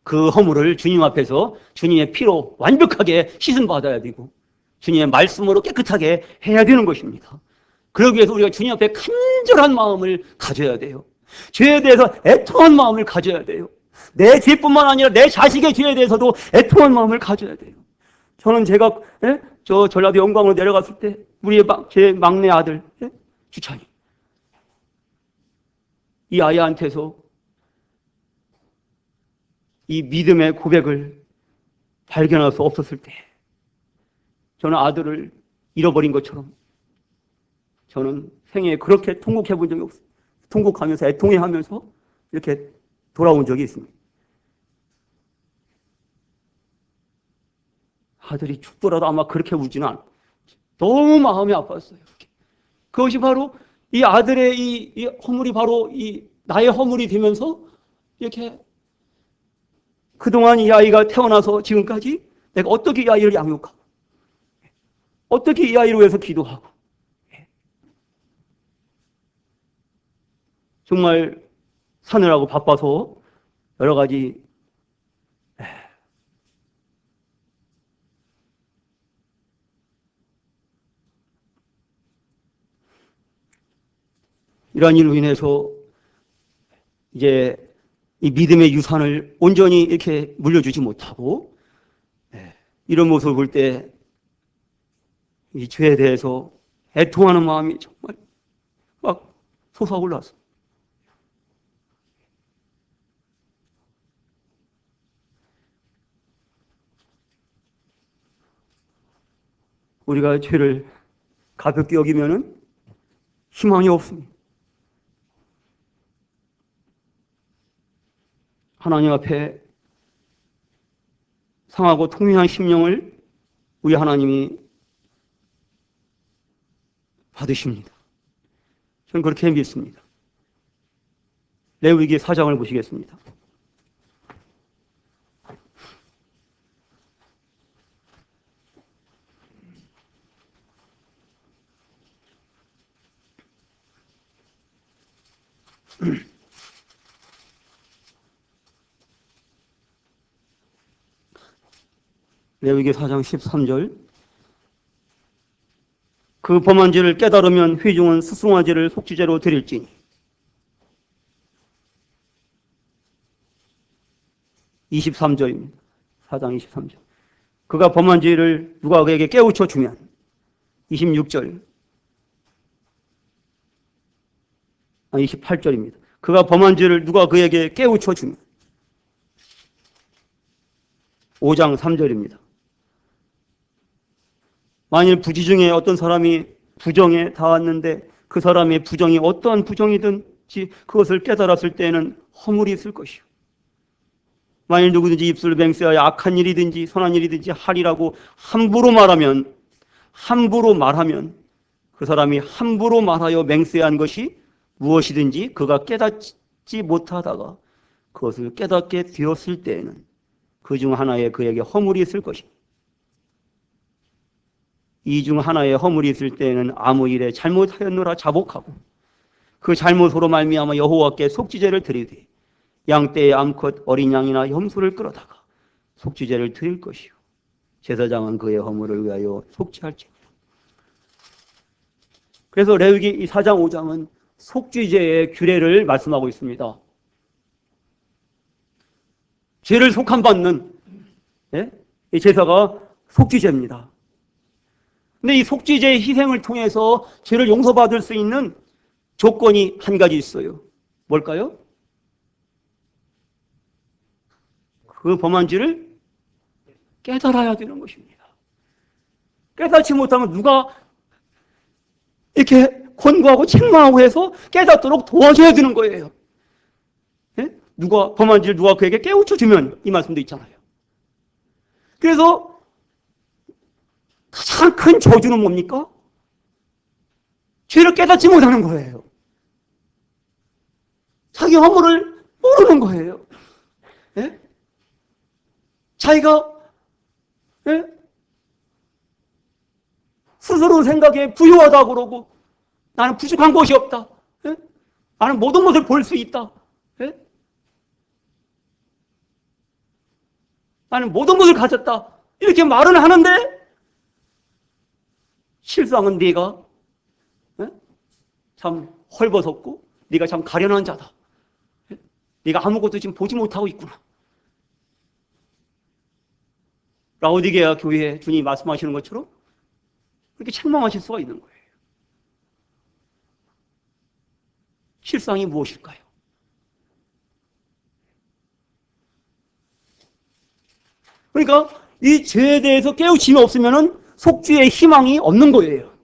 그 허물을 주님 앞에서 주님의 피로 완벽하게 씻음받아야 되고, 주님의 말씀으로 깨끗하게 해야 되는 것입니다. 그러기 위해서 우리가 주님 앞에 간절한 마음을 가져야 돼요. 죄에 대해서 애통한 마음을 가져야 돼요. 내 죄뿐만 아니라 내 자식의 죄에 대해서도 애통한 마음을 가져야 돼요. 저는 제가 저 전라도 영광으로 내려갔을 때 제 막내 아들 주찬이, 이 아이한테서 이 믿음의 고백을 발견할 수 없었을 때 저는 아들을 잃어버린 것처럼 저는 생애에 그렇게 통곡해 본 적이 없어요. 통곡하면서 애통해하면서 이렇게 돌아온 적이 있습니다. 아들이 죽더라도 아마 그렇게 울지는 않아요. 너무 마음이 아팠어요. 그것이 바로 이 아들의 이 허물이 바로 나의 허물이 되면서 이렇게 그동안 이 아이가 태어나서 지금까지 내가 어떻게 이 아이를 양육하고 어떻게 이 아이를 위해서 기도하고 정말 사느라고 바빠서 여러 가지 이러한 일로 인해서 이제 이 믿음의 유산을 온전히 이렇게 물려주지 못하고 이런 모습을 볼 때 이 죄에 대해서 애통하는 마음이 정말 막 솟아올랐어. 우리가 죄를 가볍게 여기면은 희망이 없습니다. 하나님 앞에 상하고 통민한 심령을 우리 하나님이 받으십니다. 저는 그렇게 믿습니다. 레위기 4장을 보시겠습니다. 레위기 4장 13절 그 범한 죄를 깨달으면 회중은 스승화제를 속죄제로 드릴지니 23절입니다. 4장 23절 그가 범한 죄를 누가 그에게 깨우쳐 주면 26절 28절입니다. 그가 범한 죄를 누가 그에게 깨우쳐 주면 5장 3절입니다. 만일 부지 중에 어떤 사람이 부정에 닿았는데 그 사람의 부정이 어떠한 부정이든지 그것을 깨달았을 때에는 허물이 있을 것이요. 만일 누구든지 입술을 맹세하여 악한 일이든지 선한 일이든지 하리라고 함부로 말하면 그 사람이 함부로 말하여 맹세한 것이 무엇이든지 그가 깨닫지 못하다가 그것을 깨닫게 되었을 때에는 그 중 하나에 그에게 허물이 있을 것입니다. 이 중 하나에 허물이 있을 때에는 아무 일에 잘못하였노라 자복하고 그 잘못으로 말미암아 여호와께 속죄제를 드리되 양떼의 암컷 어린 양이나 염소를 끌어다가 속죄제를 드릴 것이요 제사장은 그의 허물을 위하여 속죄할지니라. 그래서 레위기 이 4장 5장은 속죄제의 규례를 말씀하고 있습니다. 죄를 속함받는 이 제사가 속죄제입니다. 근데 이 속죄제의 희생을 통해서 죄를 용서받을 수 있는 조건이 한 가지 있어요. 뭘까요? 그 범한 죄를 깨달아야 되는 것입니다. 깨닫지 못하면 누가 이렇게 권고하고 책망하고 해서 깨닫도록 도와줘야 되는 거예요. 누가 범한 죄를 누가 그에게 깨우쳐 주면, 이 말씀도 있잖아요. 그래서 가장 큰 저주는 뭡니까? 죄를 깨닫지 못하는 거예요. 자기 허물을 모르는 거예요. 자기가 스스로 생각에 부유하다 그러고, 나는 부족한 것이 없다. 나는 모든 것을 볼 수 있다. 나는 모든 것을 가졌다. 이렇게 말은 하는데 실상은 네가 참 헐벗었고 네가 참 가련한 자다. 네가 아무것도 지금 보지 못하고 있구나. 라오디게아 교회에 주님이 말씀하시는 것처럼 그렇게 책망하실 수가 있는 거예요. 실상이 무엇일까요? 그러니까 이 죄에 대해서 깨우침이 없으면 속죄의 희망이 없는 거예요.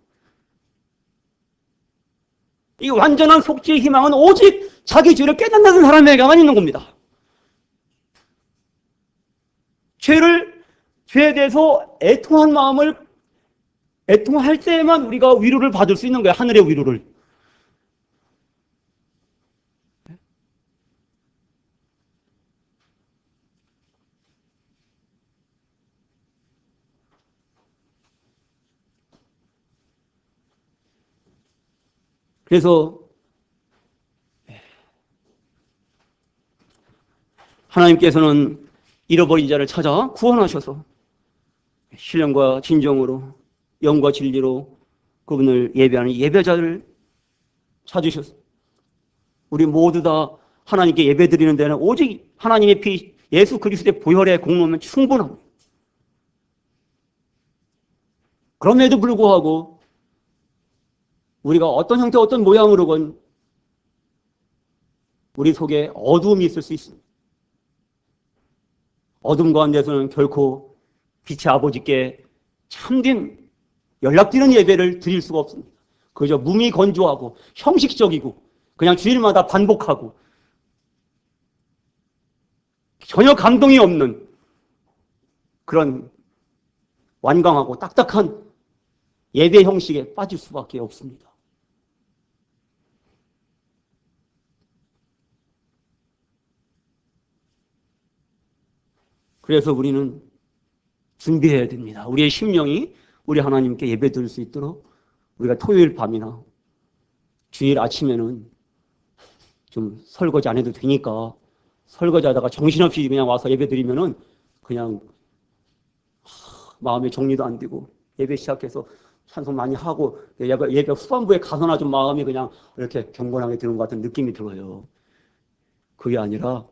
이 완전한 속죄의 희망은 오직 자기 죄를 깨닫는 사람에게만 있는 겁니다. 죄에 대해서 애통한 마음을 애통할 때에만 우리가 위로를 받을 수 있는 거예요. 하늘의 위로를. 그래서 하나님께서는 잃어버린 자를 찾아 구원하셔서 신령과 진정으로 영과 진리로 그분을 예배하는 예배자를 찾으셨어요. 우리 모두 다 하나님께 예배드리는 데는 오직 하나님의 피 예수 그리스도의 보혈의 공로면 충분합니다. 그럼에도 불구하고 우리가 어떤 형태 어떤 모양으로건 우리 속에 어두움이 있을 수 있습니다. 어둠 가운데서는 결코 빛의 아버지께 참된 연락드리는 예배를 드릴 수가 없습니다. 그저 무미건조하고 형식적이고 그냥 주일마다 반복하고 전혀 감동이 없는 그런 완강하고 딱딱한 예배 형식에 빠질 수밖에 없습니다. 그래서 우리는 준비해야 됩니다. 우리의 심령이 우리 하나님께 예배 드릴 수 있도록 우리가 토요일 밤이나 주일 아침에는 좀 설거지 안 해도 되니까 설거지하다가 정신없이 그냥 와서 예배 드리면은 그냥 마음의 정리도 안 되고 예배 시작해서 찬송 많이 하고 예배 후반부에 가서나 좀 마음이 그냥 이렇게 경건하게 드는 것 같은 느낌이 들어요. 그게 아니라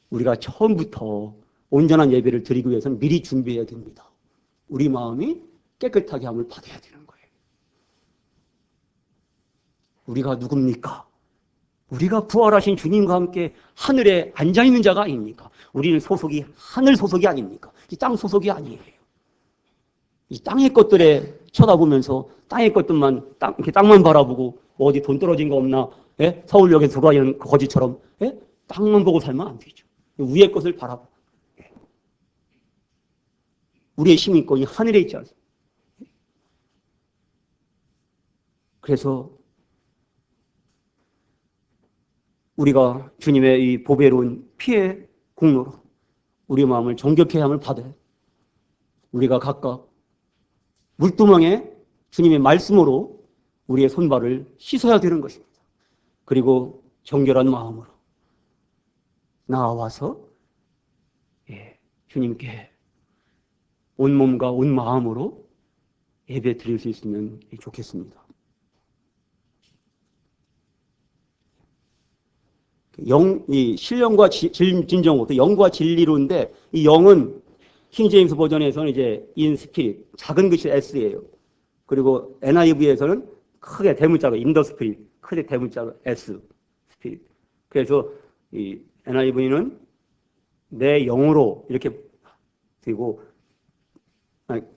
우리가 처음부터 온전한 예배를 드리기 위해서는 미리 준비해야 됩니다. 우리 마음이 깨끗하게 함을 받아야 되는 거예요. 우리가 누굽니까? 우리가 부활하신 주님과 함께 하늘에 앉아있는 자가 아닙니까? 우리는 소속이 하늘 소속이 아닙니까? 이 땅 소속이 아니에요. 이 땅의 것들에 쳐다보면서 땅의 것들만 이렇게 땅만 바라보고 뭐 어디 돈 떨어진 거 없나? 서울역에 들어가는 거지처럼 땅만 보고 살면 안 되죠. 위의 것을 바라보고 우리의 시민권이 하늘에 있지 않습니까? 그래서 우리가 주님의 이 보배로운 피의 공로로 우리의 마음을 정결케 함을 받아 우리가 각각 물두멍에 주님의 말씀으로 우리의 손발을 씻어야 되는 것입니다. 그리고 정결한 마음으로 나와서 주님께 온 몸과 온 마음으로 예배 드릴 수 있으면 좋겠습니다. 이 신령과 진정으로, 또 영과 진리로인데, 이 영은 킹제임스 버전에서는 이제 in spirit, 작은 글씨 S예요. 그리고 NIV에서는 크게 대문자로 in the spirit, 크게 대문자로 S, spirit. 그래서 이 NIV는 내 영으로 이렇게 되고,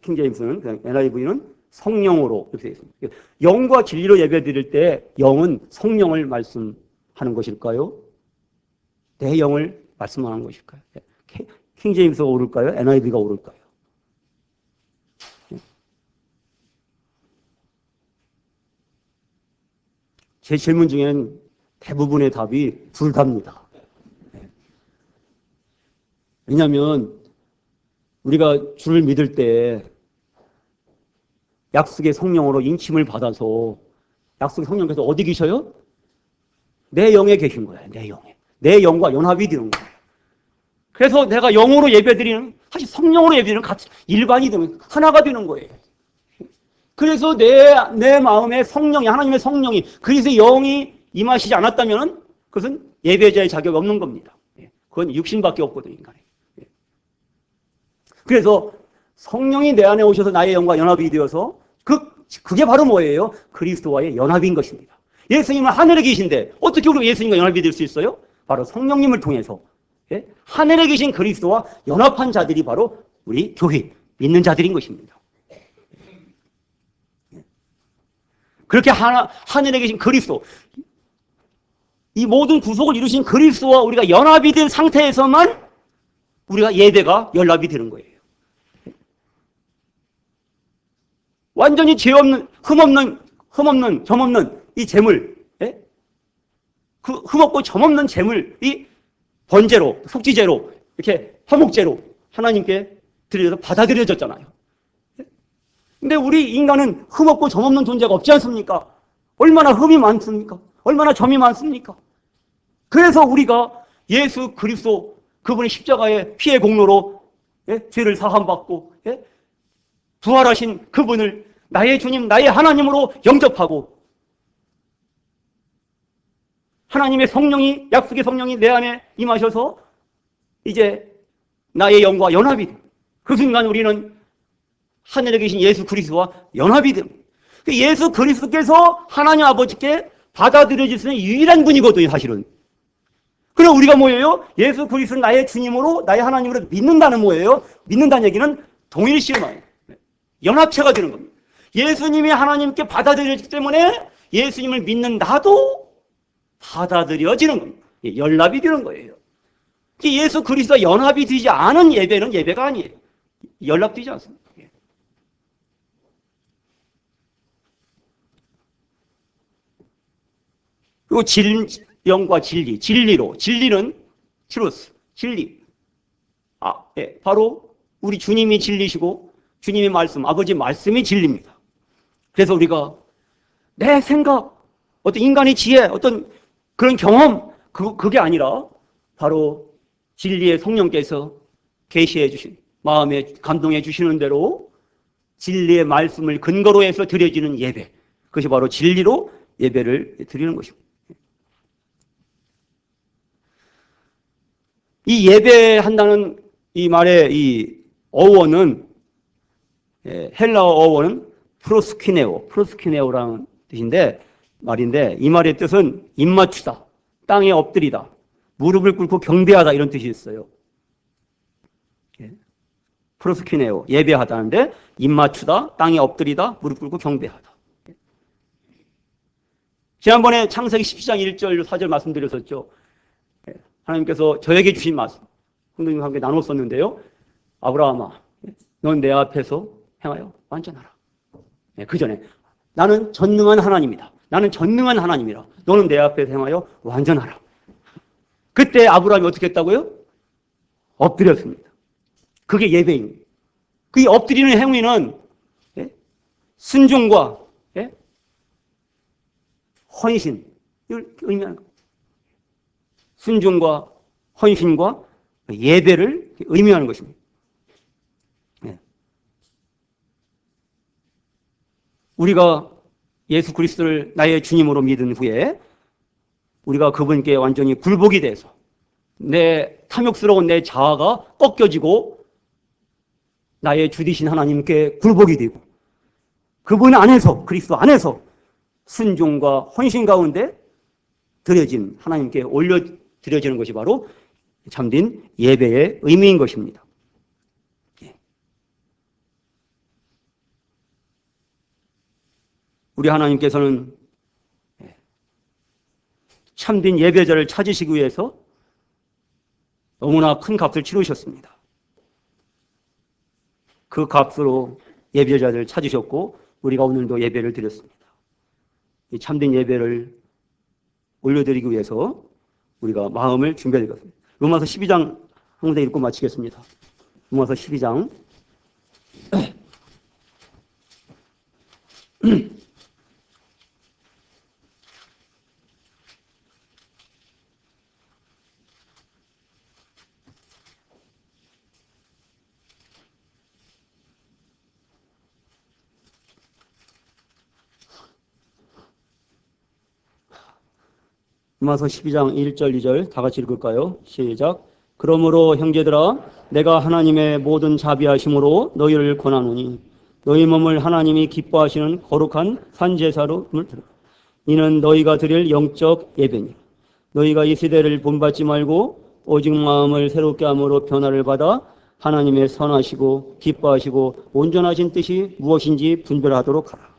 킹제임스는 그냥 NIV는 성령으로 이렇게 되어 있습니다. 영과 진리로 예배드릴 때 영은 성령을 말씀하는 것일까요? 내 영을 말씀하는 것일까요? 킹제임스가 오를까요? NIV가 오를까요? 제 질문 중에는 대부분의 답이 둘 다입니다. 왜냐하면 우리가 주를 믿을 때 약속의 성령으로 인침을 받아서 약속의 성령께서 어디 계셔요? 내 영에 계신 거예요. 내 영에. 내 영과 연합이 되는 거예요. 그래서 내가 영으로 예배드리는, 사실 성령으로 예배드리는 같이 일반이 되면 하나가 되는 거예요. 그래서 내 마음에 성령이, 하나님의 성령이, 그리스도의 영이 임하시지 않았다면 그것은 예배자의 자격이 없는 겁니다. 그건 육신밖에 없거든요, 인간에. 그래서 성령이 내 안에 오셔서 나의 영과 연합이 되어서 그게 바로 뭐예요? 그리스도와의 연합인 것입니다. 예수님은 하늘에 계신데 어떻게 우리가 예수님과 연합이 될 수 있어요? 바로 성령님을 통해서. 하늘에 계신 그리스도와 연합한 자들이 바로 우리 교회, 믿는 자들인 것입니다. 그렇게 하늘에 계신 그리스도, 이 모든 구속을 이루신 그리스도와 우리가 연합이 된 상태에서만 우리가 예배가 연합이 되는 거예요. 완전히 죄 없는, 점 없는 이 재물, 그 흠없고 점 없는 재물이 번제로, 속죄제로, 이렇게 화목제로 하나님께 드려서 받아들여졌잖아요. 근데 우리 인간은 흠없고 점 없는 존재가 없지 않습니까? 얼마나 흠이 많습니까? 얼마나 점이 많습니까? 그래서 우리가 예수 그리스도, 그분의 십자가의 피의 공로로 죄를 사함받고 부활하신 그분을 나의 주님, 나의 하나님으로 영접하고 하나님의 성령이, 약속의 성령이 내 안에 임하셔서 이제 나의 영과 연합이 됩니다. 그 순간 우리는 하늘에 계신 예수 그리스도와 연합이 됩니다. 예수 그리스도께서 하나님 아버지께 받아들여질 수 있는 유일한 분이거든요, 사실은. 그럼 우리가 뭐예요? 예수 그리스도는 나의 주님으로, 나의 하나님으로 믿는다는 뭐예요? 믿는다는 얘기는 동일시험이에요. 연합체가 되는 겁니다. 예수님이 하나님께 받아들여지기 때문에 예수님을 믿는 나도 받아들여지는 겁니다. 연합이 되는 거예요. 예수 그리스도와 연합이 되지 않은 예배는 예배가 아니에요. 연합되지 않습니다. 그리고 영과 진리, 진리는 트루스, 진리. 바로 우리 주님이 진리시고 주님의 말씀, 아버지 말씀이 진리입니다. 그래서 우리가 내 생각, 어떤 인간의 지혜, 어떤 그런 경험, 그게 아니라 바로 진리의 성령께서 계시해 주신, 마음에 감동해 주시는 대로 진리의 말씀을 근거로 해서 드려지는 예배, 그것이 바로 진리로 예배를 드리는 것입니다. 이 예배한다는 이 말의 이 어원은, 헬라어 어원은 프로스키네오라는 말인데 이 말의 뜻은 입맞추다, 땅에 엎드리다, 무릎을 꿇고 경배하다, 이런 뜻이 있어요. 프로스키네오, 예배하다는데 입맞추다, 땅에 엎드리다, 무릎 꿇고 경배하다. 지난번에 창세기 17장 1절 4절 말씀드렸었죠. 하나님께서 저에게 주신 말씀, 성도님과 함께 나눴었는데요. 아브라함아, 넌 내 앞에서 행하여 완전하라. 그 전에 나는 전능한 하나님이다. 나는 전능한 하나님이라. 너는 내 앞에서 행하여 완전하라. 그때 아브라함이 어떻게 했다고요? 엎드렸습니다. 그게 예배입니다. 그 엎드리는 행위는 순종과 헌신을 의미하는 겁니다. 순종과 헌신과 예배를 의미하는 것입니다. 우리가 예수 그리스도를 나의 주님으로 믿은 후에 우리가 그분께 완전히 굴복이 돼서 내 탐욕스러운 내 자아가 꺾여지고 나의 주 되신 하나님께 굴복이 되고 그분 안에서, 그리스도 안에서 순종과 헌신 가운데 드려진, 하나님께 올려드려지는 것이 바로 참된 예배의 의미인 것입니다. 우리 하나님께서는 참된 예배자를 찾으시기 위해서 너무나 큰 값을 치르셨습니다. 그 값으로 예배자를 찾으셨고 우리가 오늘도 예배를 드렸습니다. 이 참된 예배를 올려드리기 위해서 우리가 마음을 준비해야 되겠습니다. 로마서 12장 한 군데 읽고 마치겠습니다. 로마서 12장 로마서 12장 1절 2절 다 같이 읽을까요? 시작. 그러므로 형제들아 내가 하나님의 모든 자비하심으로 너희를 권하노니 너희 몸을 하나님이 기뻐하시는 거룩한 산제사로 드리라. 이는 너희가 드릴 영적 예배니 너희가 이 시대를 본받지 말고 오직 마음을 새롭게 함으로 변화를 받아 하나님의 선하시고 기뻐하시고 온전하신 뜻이 무엇인지 분별하도록 하라.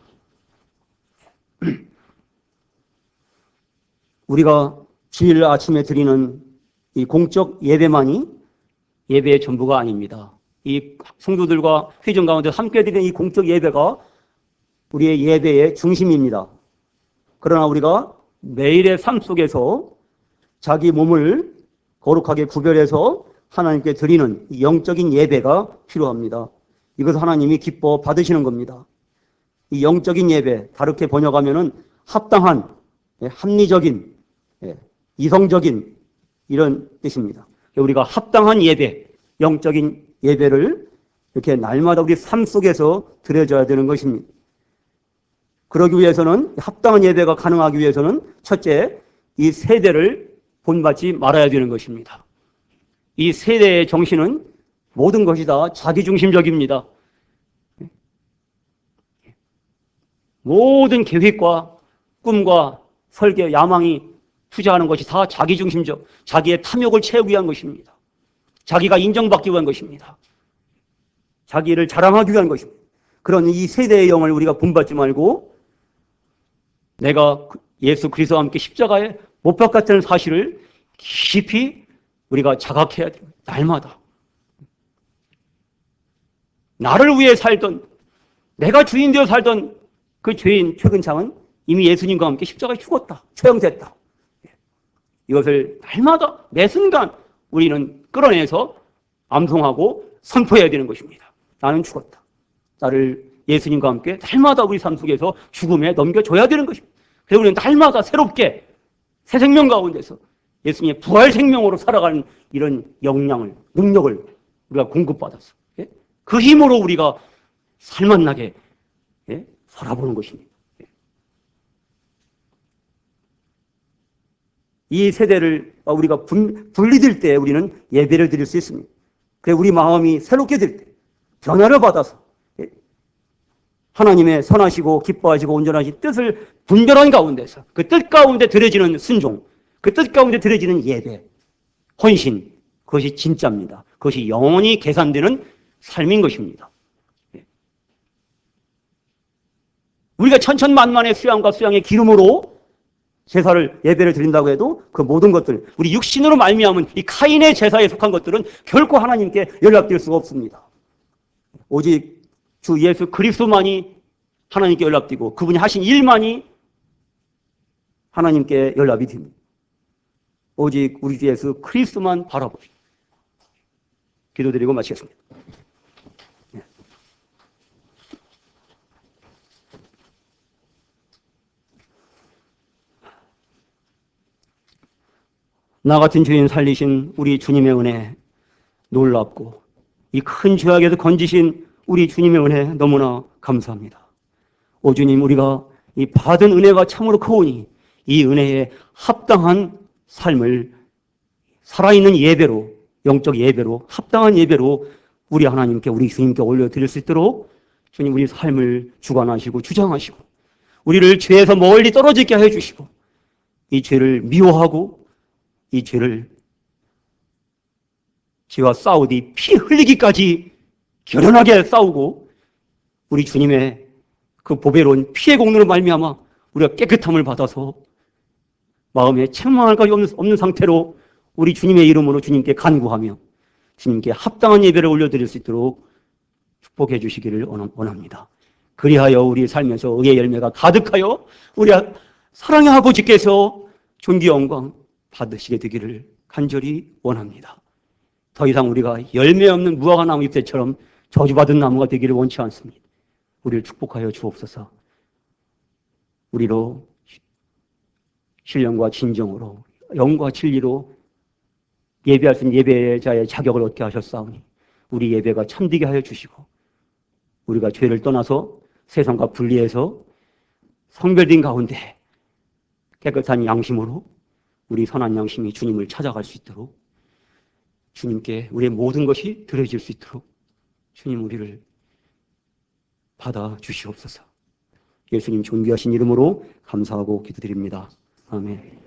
우리가 주일 아침에 드리는 이 공적 예배만이 예배의 전부가 아닙니다. 이 성도들과 회중 가운데 함께 드리는 이 공적 예배가 우리의 예배의 중심입니다. 그러나 우리가 매일의 삶 속에서 자기 몸을 거룩하게 구별해서 하나님께 드리는 이 영적인 예배가 필요합니다. 이것을 하나님이 기뻐 받으시는 겁니다. 이 영적인 예배, 다르게 번역하면은 합당한, 합리적인, 이성적인 이런 뜻입니다. 우리가 합당한 예배, 영적인 예배를 이렇게 날마다 우리 삶 속에서 드려져야 되는 것입니다. 그러기 위해서는, 합당한 예배가 가능하기 위해서는 첫째, 이 세대를 본받지 말아야 되는 것입니다. 이 세대의 정신은 모든 것이 다 자기중심적입니다. 모든 계획과 꿈과 설계, 야망이 투자하는 것이 다 자기중심적, 자기의 탐욕을 채우기 위한 것입니다. 자기가 인정받기 위한 것입니다. 자기를 자랑하기 위한 것입니다. 그런 이 세대의 영을 우리가 본받지 말고 내가 예수 그리스도와 함께 십자가에 못 박았다는 사실을 깊이 우리가 자각해야 됩니다. 날마다. 나를 위해 살던, 내가 주인 되어 살던 그 죄인 최근창은 이미 예수님과 함께 십자가에 죽었다. 처형됐다. 이것을 날마다 매 순간 우리는 끌어내서 암송하고 선포해야 되는 것입니다. 나는 죽었다. 나를 예수님과 함께 날마다 우리 삶 속에서 죽음에 넘겨줘야 되는 것입니다. 그래서 우리는 날마다 새롭게 새 생명 가운데서 예수님의 부활 생명으로 살아가는 이런 역량을, 능력을 우리가 공급받았어. 그 힘으로 우리가 살맛나게 살아보는 것입니다. 이 세대를 우리가 분리될 때 우리는 예배를 드릴 수 있습니다. 그래서 우리 마음이 새롭게 될 때 변화를 받아서 하나님의 선하시고 기뻐하시고 온전하신 뜻을 분별한 가운데서 그 뜻 가운데 드려지는 순종, 그 뜻 가운데 드려지는 예배, 헌신, 그것이 진짜입니다. 그것이 영원히 계산되는 삶인 것입니다. 우리가 천천만만의 수양과 수양의 기름으로 제사를 예배를 드린다고 해도 그 모든 것들, 우리 육신으로 말미암은 이 카인의 제사에 속한 것들은 결코 하나님께 연락될 수가 없습니다. 오직 주 예수 그리스도만이 하나님께 연락되고 그분이 하신 일만이 하나님께 연락이 됩니다. 오직 우리 주 예수 그리스도만 바라봅시다. 기도드리고 마치겠습니다. 나 같은 죄인 살리신 우리 주님의 은혜 놀랍고 이 큰 죄악에서 건지신 우리 주님의 은혜 너무나 감사합니다. 오 주님, 우리가 이 받은 은혜가 참으로 크오니 이 은혜에 합당한 삶을 살아있는 예배로, 영적 예배로, 합당한 예배로 우리 하나님께, 우리 주님께 올려드릴 수 있도록 주님 우리 삶을 주관하시고 주장하시고 우리를 죄에서 멀리 떨어지게 해주시고 이 죄를 미워하고 이 죄를 죄와 싸우디 피 흘리기까지 결연하게 싸우고 우리 주님의 그 보배로운 피의 공로로 말미암아 우리가 깨끗함을 받아서 마음에 책망할 것이 없는 상태로 우리 주님의 이름으로 주님께 간구하며 주님께 합당한 예배를 올려드릴 수 있도록 축복해 주시기를 원합니다. 그리하여 우리 삶에서 의의 열매가 가득하여 우리 사랑의 아버지께서 존귀 영광 받으시게 되기를 간절히 원합니다. 더 이상 우리가 열매 없는 무화과 나무 잎새처럼 저주받은 나무가 되기를 원치 않습니다. 우리를 축복하여 주옵소서. 우리로 신령과 진정으로 영과 진리로 예배할 수 있는 예배자의 자격을 얻게 하셨사오니 우리 예배가 참되게 하여 주시고 우리가 죄를 떠나서 세상과 분리해서 성별된 가운데 깨끗한 양심으로 우리 선한 양심이 주님을 찾아갈 수 있도록 주님께 우리의 모든 것이 드려질 수 있도록 주님 우리를 받아 주시옵소서. 예수님 존귀하신 이름으로 감사하고 기도드립니다. 아멘.